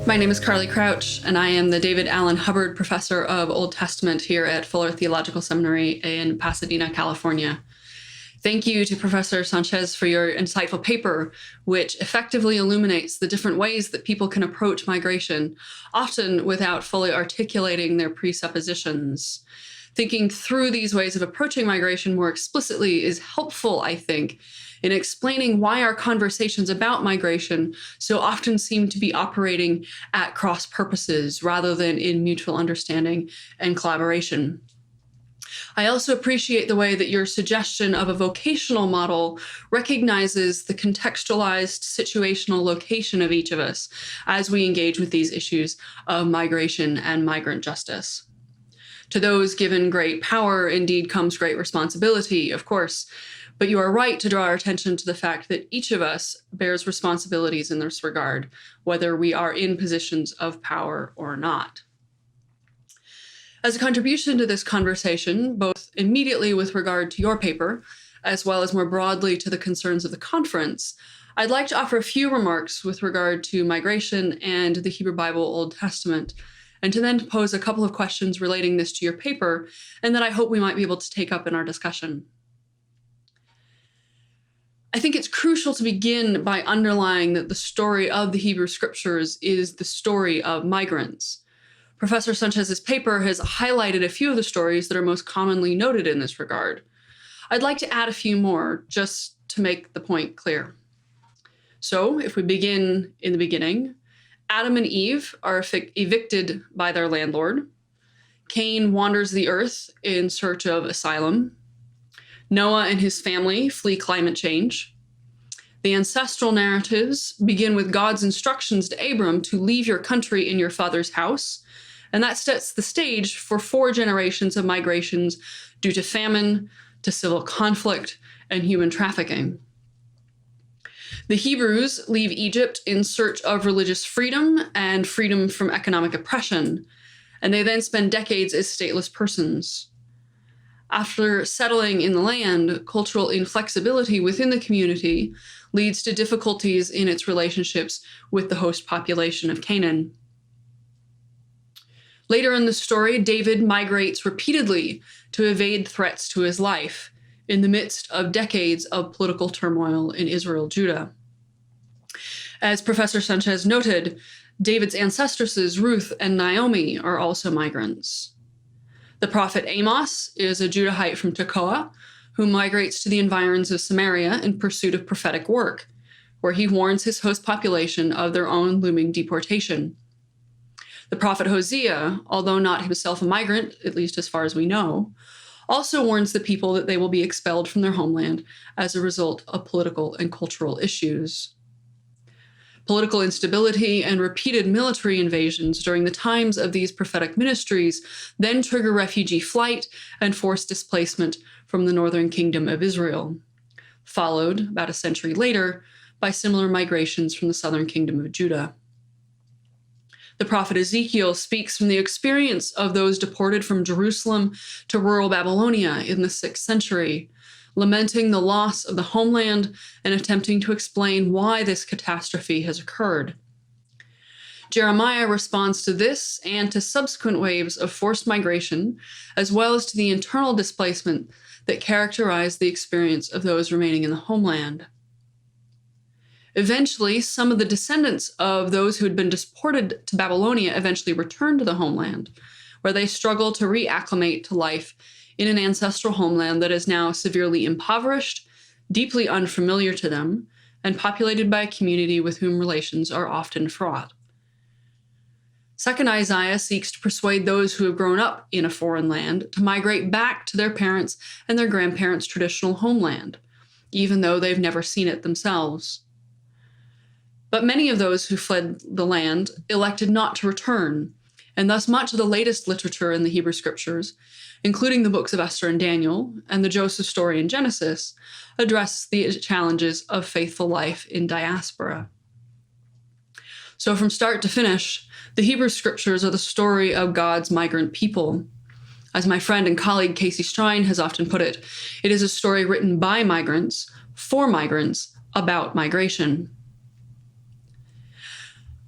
My name is Carly Crouch, and I am the David Allan Hubbard Professor of Old Testament here at Fuller Theological Seminary in Pasadena, California. Thank you to Professor Sánchez for your insightful paper, which effectively illuminates the different ways that people can approach migration, often without fully articulating their presuppositions. Thinking through these ways of approaching migration more explicitly is helpful, I think, in explaining why our conversations about migration so often seem to be operating at cross purposes rather than in mutual understanding and collaboration. I also appreciate the way that your suggestion of a vocational model recognizes the contextualized situational location of each of us as we engage with these issues of migration and migrant justice. To those given great power, indeed comes great responsibility, of course, but you are right to draw our attention to the fact that each of us bears responsibilities in this regard, whether we are in positions of power or not. As a contribution to this conversation, both immediately with regard to your paper, as well as more broadly to the concerns of the conference, I'd like to offer a few remarks with regard to migration and the Hebrew Bible Old Testament, and to then pose a couple of questions relating this to your paper, and that I hope we might be able to take up in our discussion. I think it's crucial to begin by underlying that the story of the Hebrew Scriptures is the story of migrants. Professor Sánchez's paper has highlighted a few of the stories that are most commonly noted in this regard. I'd like to add a few more just to make the point clear. So, if we begin in the beginning, Adam and Eve are evicted by their landlord. Cain wanders the earth in search of asylum. Noah and his family flee climate change. The ancestral narratives begin with God's instructions to Abram to leave your country and your father's house, and that sets the stage for 4 generations of migrations due to famine, to civil conflict, and human trafficking. The Hebrews leave Egypt in search of religious freedom and freedom from economic oppression, and they then spend decades as stateless persons. After settling in the land, cultural inflexibility within the community leads to difficulties in its relationships with the host population of Canaan. Later in the story, David migrates repeatedly to evade threats to his life in the midst of decades of political turmoil in Israel-Judah. As Professor Sánchez noted, David's ancestresses, Ruth and Naomi, are also migrants. The prophet Amos is a Judahite from Tekoa who migrates to the environs of Samaria in pursuit of prophetic work, where he warns his host population of their own looming deportation. The prophet Hosea, although not himself a migrant, at least as far as we know, also warns the people that they will be expelled from their homeland as a result of political and cultural issues. Political instability and repeated military invasions during the times of these prophetic ministries then trigger refugee flight and forced displacement from the northern kingdom of Israel, followed, about a century later, by similar migrations from the southern kingdom of Judah. The prophet Ezekiel speaks from the experience of those deported from Jerusalem to rural Babylonia in the 6th century, lamenting the loss of the homeland and attempting to explain why this catastrophe has occurred. Jeremiah responds to this and to subsequent waves of forced migration, as well as to the internal displacement that characterized the experience of those remaining in the homeland. Eventually, some of the descendants of those who had been deported to Babylonia eventually returned to the homeland, where they struggle to reacclimate to life in an ancestral homeland that is now severely impoverished, deeply unfamiliar to them, and populated by a community with whom relations are often fraught. Second Isaiah seeks to persuade those who have grown up in a foreign land to migrate back to their parents' and their grandparents' traditional homeland, even though they've never seen it themselves. But many of those who fled the land elected not to return, and thus much of the latest literature in the Hebrew Scriptures, including the books of Esther and Daniel and the Joseph story in Genesis, address the challenges of faithful life in diaspora. So from start to finish, the Hebrew Scriptures are the story of God's migrant people. As my friend and colleague Casey Strine has often put it, it is a story written by migrants, for migrants, about migration.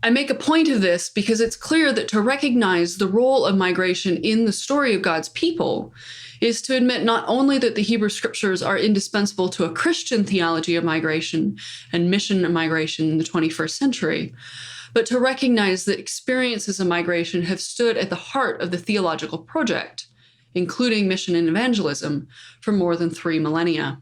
I make a point of this because it's clear that to recognize the role of migration in the story of God's people is to admit not only that the Hebrew Scriptures are indispensable to a Christian theology of migration and mission of migration in the 21st century, but to recognize that experiences of migration have stood at the heart of the theological project, including mission and evangelism, for more than 3 millennia.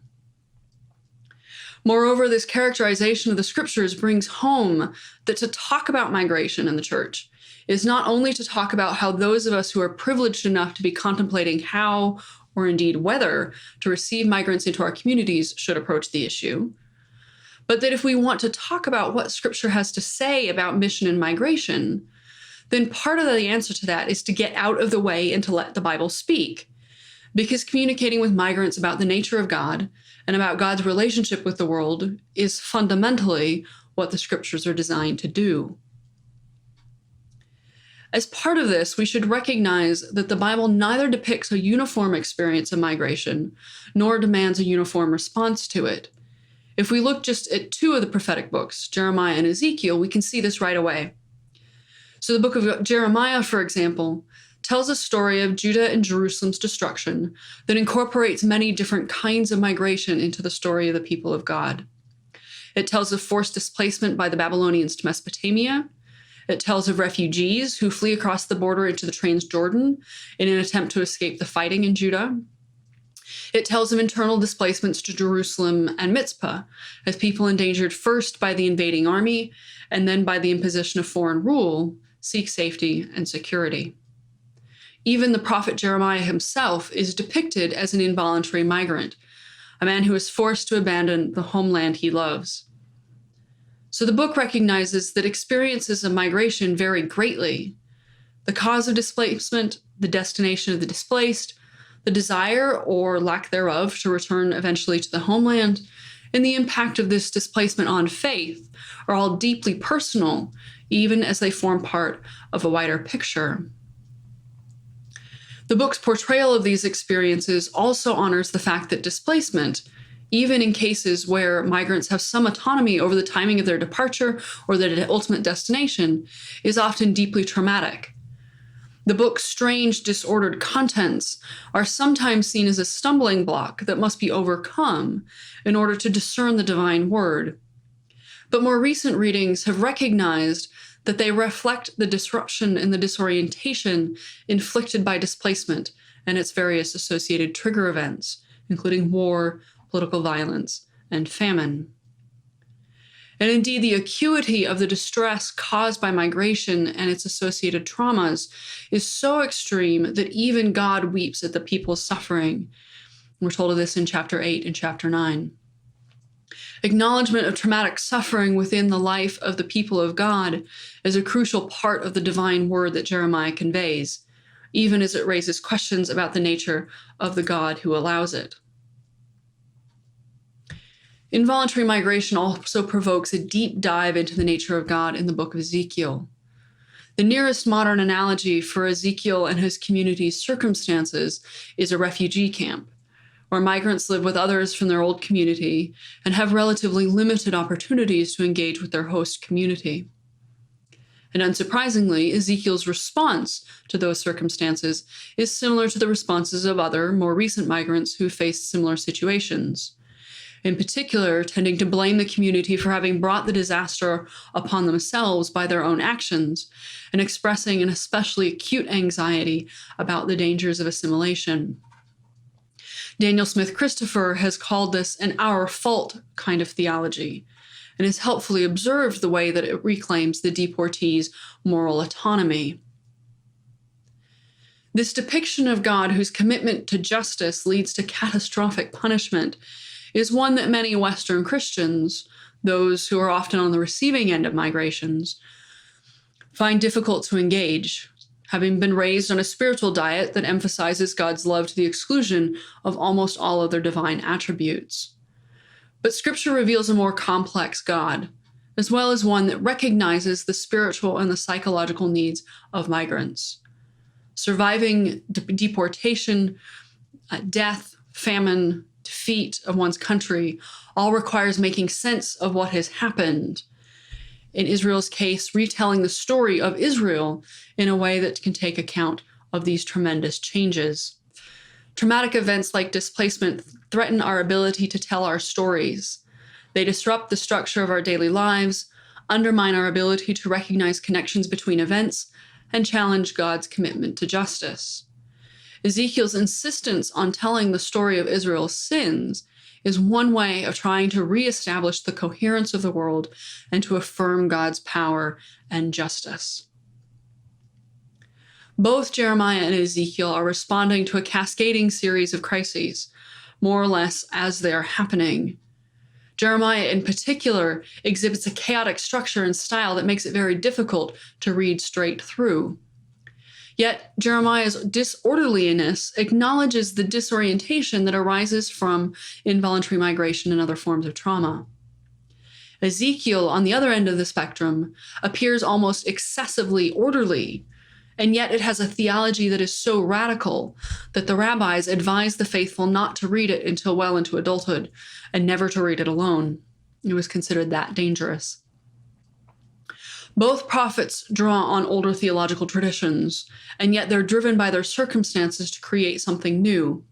Moreover, this characterization of the Scriptures brings home that to talk about migration in the church is not only to talk about how those of us who are privileged enough to be contemplating how, or indeed whether, to receive migrants into our communities should approach the issue, but that if we want to talk about what Scripture has to say about mission and migration, then part of the answer to that is to get out of the way and to let the Bible speak. Because communicating with migrants about the nature of God and about God's relationship with the world is fundamentally what the Scriptures are designed to do. As part of this, we should recognize that the Bible neither depicts a uniform experience of migration, nor demands a uniform response to it. If we look just at 2 of the prophetic books, Jeremiah and Ezekiel, we can see this right away. So the book of Jeremiah, for example, tells a story of Judah and Jerusalem's destruction that incorporates many different kinds of migration into the story of the people of God. It tells of forced displacement by the Babylonians to Mesopotamia. It tells of refugees who flee across the border into the Transjordan in an attempt to escape the fighting in Judah. It tells of internal displacements to Jerusalem and Mizpah, as people endangered first by the invading army and then by the imposition of foreign rule seek safety and security. Even the prophet Jeremiah himself is depicted as an involuntary migrant, a man who is forced to abandon the homeland he loves. So the book recognizes that experiences of migration vary greatly. The cause of displacement, the destination of the displaced, the desire or lack thereof to return eventually to the homeland, and the impact of this displacement on faith are all deeply personal, even as they form part of a wider picture. The book's portrayal of these experiences also honors the fact that displacement, even in cases where migrants have some autonomy over the timing of their departure or their ultimate destination, is often deeply traumatic. The book's strange, disordered contents are sometimes seen as a stumbling block that must be overcome in order to discern the divine word. But more recent readings have recognized that they reflect the disruption and the disorientation inflicted by displacement and its various associated trigger events, including war, political violence, and famine. And indeed, the acuity of the distress caused by migration and its associated traumas is so extreme that even God weeps at the people's suffering. We're told of this in chapter 8 and chapter 9. Acknowledgement of traumatic suffering within the life of the people of God is a crucial part of the divine word that Jeremiah conveys, even as it raises questions about the nature of the God who allows it. Involuntary migration also provokes a deep dive into the nature of God in the book of Ezekiel. The nearest modern analogy for Ezekiel and his community's circumstances is a refugee camp, where migrants live with others from their old community and have relatively limited opportunities to engage with their host community. And unsurprisingly, Ezekiel's response to those circumstances is similar to the responses of other, more recent migrants who faced similar situations, in particular tending to blame the community for having brought the disaster upon themselves by their own actions, and expressing an especially acute anxiety about the dangers of assimilation. Daniel Smith Christopher has called this an our fault kind of theology, and has helpfully observed the way that it reclaims the deportees' moral autonomy. This depiction of God whose commitment to justice leads to catastrophic punishment is one that many Western Christians, those who are often on the receiving end of migrations, find difficult to engage, having been raised on a spiritual diet that emphasizes God's love to the exclusion of almost all other divine attributes. But Scripture reveals a more complex God, as well as one that recognizes the spiritual and the psychological needs of migrants. Surviving deportation, death, famine, defeat of one's country all requires making sense of what has happened. In Israel's case, retelling the story of Israel in a way that can take account of these tremendous changes. Traumatic events like displacement threaten our ability to tell our stories. They disrupt the structure of our daily lives, undermine our ability to recognize connections between events, and challenge God's commitment to justice. Ezekiel's insistence on telling the story of Israel's sins is one way of trying to reestablish the coherence of the world and to affirm God's power and justice. Both Jeremiah and Ezekiel are responding to a cascading series of crises, more or less as they are happening. Jeremiah, in particular, exhibits a chaotic structure and style that makes it very difficult to read straight through. Yet, Jeremiah's disorderliness acknowledges the disorientation that arises from involuntary migration and other forms of trauma. Ezekiel, on the other end of the spectrum, appears almost excessively orderly, and yet it has a theology that is so radical that the rabbis advise the faithful not to read it until well into adulthood, and never to read it alone. It was considered that dangerous. Both prophets draw on older theological traditions, and yet they're driven by their circumstances to create something new.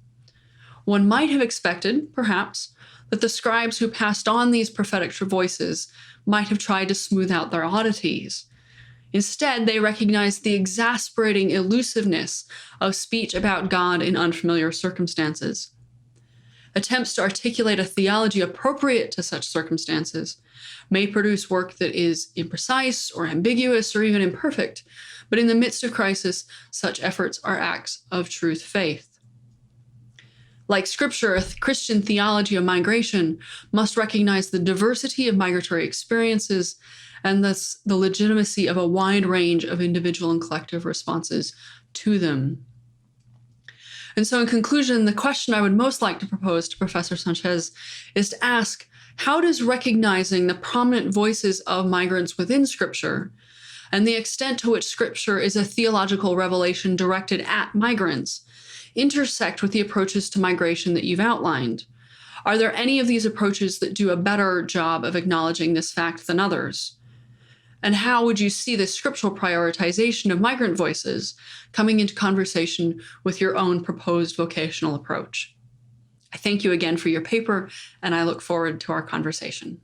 One might have expected, perhaps, that the scribes who passed on these prophetic voices might have tried to smooth out their oddities. Instead, they recognized the exasperating elusiveness of speech about God in unfamiliar circumstances. Attempts to articulate a theology appropriate to such circumstances may produce work that is imprecise or ambiguous or even imperfect, but in the midst of crisis, such efforts are acts of truth faith. Like Scripture, a Christian theology of migration must recognize the diversity of migratory experiences and thus the legitimacy of a wide range of individual and collective responses to them. And so in conclusion, the question I would most like to propose to Professor Sánchez is to ask, how does recognizing the prominent voices of migrants within Scripture and the extent to which Scripture is a theological revelation directed at migrants intersect with the approaches to migration that you've outlined? Are there any of these approaches that do a better job of acknowledging this fact than others? And how would you see the scriptural prioritization of migrant voices coming into conversation with your own proposed vocational approach? I thank you again for your paper, and I look forward to our conversation.